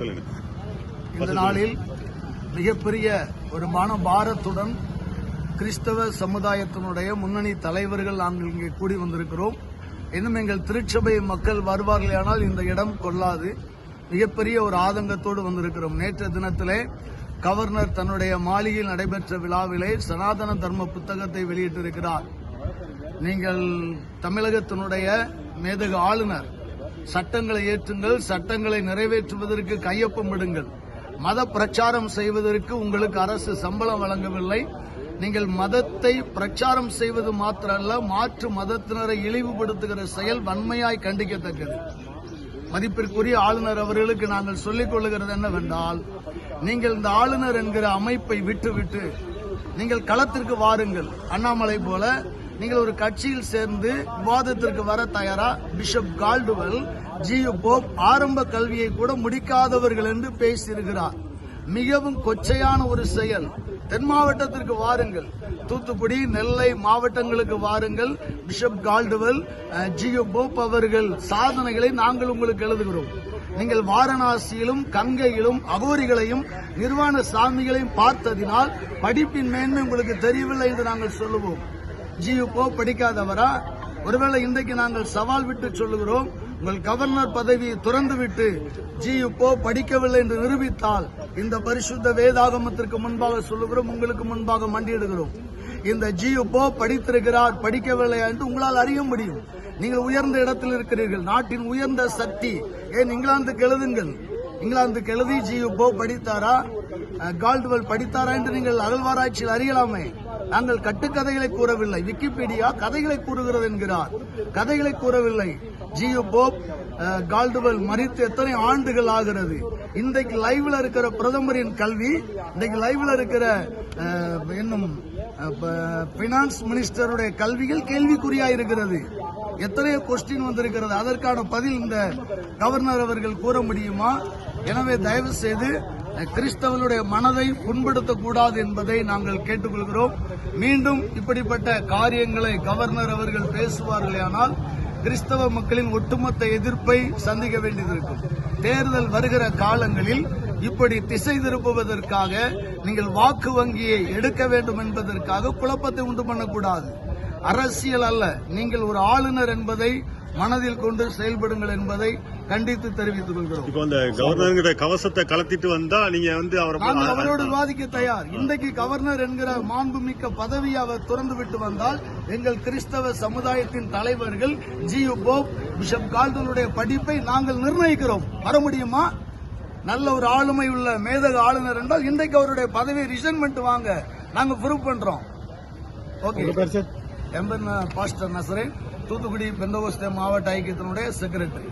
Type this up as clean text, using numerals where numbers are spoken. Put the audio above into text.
இந்த நாளில் மிகப்பெரிய ஒரு மனபாரத்துடன் கிறிஸ்தவ சமுதாயத்தினுடைய முன்னணி தலைவர்கள் நாங்கள் இங்கே கூடி வந்திருக்கிறோம். இன்னும் எங்கள் திருச்சபை மக்கள் வருவார்களானால் இந்த இடம் கொள்ளாது. மிகப்பெரிய ஒரு ஆதங்கத்தோடு வந்திருக்கிறோம். நேற்று தினத்திலே கவர்னர் தன்னுடைய மாளிகையில் நடைபெற்ற விழாவிலே சனாதன தர்ம புத்தகத்தை வெளியிட்டிருக்கிறார். நீங்கள் தமிழகத்தினுடைய மேதகு ஆளுநர், சட்டங்களை ஏற்றுங்கள், சட்டங்களை நிறைவேற்றுவதற்கு கையொப்பமிடுங்கள். மத பிரச்சாரம் செய்வதற்கு உங்களுக்கு அரசு சம்பளம் வழங்கவில்லை. நீங்கள் மதத்தை பிரச்சாரம் செய்வது மாத்திரமல்ல, மாற்று மதத்தினரை இழிவுபடுத்துகிற செயல் வன்மையாய் கண்டிக்கத்தக்கது. மதிப்பிற்குரிய ஆளுநர் அவர்களுக்கு நாங்கள் சொல்லிக் கொள்ளுகிறது என்னவென்றால், நீங்கள் இந்த ஆளுநர் என்கிற அமைப்பை விட்டுவிட்டு நீங்கள் களத்திற்கு வாருங்கள். அண்ணாமலை போல நீங்கள் ஒரு கட்சியில் சேர்ந்து விவாதத்திற்கு வர தயாரா? பிஷப் கால்டுவெல், ஜியு போப் ஆரம்ப கல்வியை கூட முடிக்காதவர்கள் என்று பேசியிருக்கிறார். மிகவும் கொச்சையான ஒரு செயல். தென் மாவட்டத்திற்கு வாருங்கள், தூத்துக்குடி, நெல்லை மாவட்டங்களுக்கு வாருங்கள். பிஷப் கால்டுவெல், ஜியு போப் அவர்கள் சாதனைகளை நாங்கள் உங்களுக்கு எழுதுகிறோம். நீங்கள் வாரணாசியிலும் கங்கையிலும் அகோரிகளையும் நிர்வாண சாமிகளையும் பார்த்ததினால் படிப்பின் மேன்மை உங்களுக்கு தெரியவில்லை என்று நாங்கள் சொல்லுவோம். ஜியு போப் படிக்காதவரா? ஒருவேளை இன்றைக்கு நாங்கள் சவால் விட்டு சொல்லுகிறோம், உங்கள் கவர்னர் பதவியை துறந்துவிட்டு ஜியு போப் படிக்கவில்லை என்று நிரூபித்தால் இந்த பரிசுத்த வேதாகமத்திற்கு முன்பாக சொல்லுகிறோம், உங்களுக்கு முன்பாக மண்டியிடுகிறோம். இந்த ஜியு போப் படித்திருக்கிறார், படிக்கவில்லை என்று உங்களால் அறிய முடியும். நீங்கள் உயர்ந்த இடத்தில் இருக்கிறீர்கள், நாட்டின் உயர்ந்த சக்தி. ஏன் இங்கிலாந்துக்கு எழுதுங்கள். இங்கிலாந்துக்கு எழுதி ஜியு போப் படித்தாரா, கால்டுவெல் படித்தாரா என்று நீங்கள் அகழ்வாராய்ச்சியில் அறியலாமே. நாங்கள் கட்டுக்கதைகளை கூறவில்லை. விக்கிபீடியா கதைகளை கூறுகிறது என்கிறார். கதைகளை கூறவில்லை. ஜியு போப், கால்டுவெல் மரித்து எத்தனை ஆண்டுகள் ஆகிறது? இன்றைக்கு லைவ்ல இருக்கிற பிரதமரின் கல்வி, இன்றைக்கு லைவ்ல இருக்கிற இன்னும் பினான்ஸ் மினிஸ்டருடைய கல்விகள் கேள்விக்குறியா இருக்கிறது. எத்தனையோ கொஸ்டின் வந்திருக்கிறது. அதற்கான பதில் இந்த கவர்னர் அவர்கள் கூற முடியுமா? எனவே தயவு செய்து கிறிஸ்தவனுடைய மனதை புண்படுத்தக்கூடாது என்பதை நாங்கள் கேட்டுக்கொள்கிறோம். மீண்டும் இப்படிப்பட்ட காரியங்களை கவர்னர் அவர்கள் பேசுவார்களேயானால் கிறிஸ்தவ மக்களின் ஒட்டுமொத்த எதிர்ப்பை சந்திக்க வேண்டியதிருக்கும். தேர்தல் வருகிற காலங்களில் இப்படி திசை திருப்புவதற்காக, நீங்கள் வாக்கு வங்கியை எடுக்க வேண்டும் என்பதற்காக குழப்பத்தை உண்டு பண்ணக்கூடாது. அரசியல் அல்ல. நீங்கள் ஒரு ஆளுநர் என்பதை மனதில் கொண்டு செயல்படுங்கள் என்பதை கண்டித்து தெரிவித்துக் கொள்கிறோம். இப்போ அந்த கவர்னர் கவசத்தை கலத்திட்டு வந்தா நீங்க அவரோடு விவாதிக்க தயார். இன்றைக்கு கவர்னர் என்கிற மாண்புமிக்க பதவியை அவர் துறந்து விட்டு வந்தால் எங்கள் கிறிஸ்தவ சமுதாயத்தின் தலைவர்கள் ஜியு போப், பிஷப் கால்டுவெலுடைய படிப்பை நாங்கள் நிர்ணயிக்கிறோம். வர முடியுமா? நல்ல ஒரு ஆளுமை உள்ள மேதக ஆளுநர் என்றால் இன்றைக்கு அவருடைய பதவியை ரிசைன் பண்ணிட்டு வாங்க, நாங்க ப்ரூவ் பண்றோம். ஓகே. எம்பன் பாஸ்டர் நசரேன், தூத்துக்குடி பெந்தகோஸ்தே மாவட்ட ஐக்கியத்தினுடைய செக்ரட்டரி.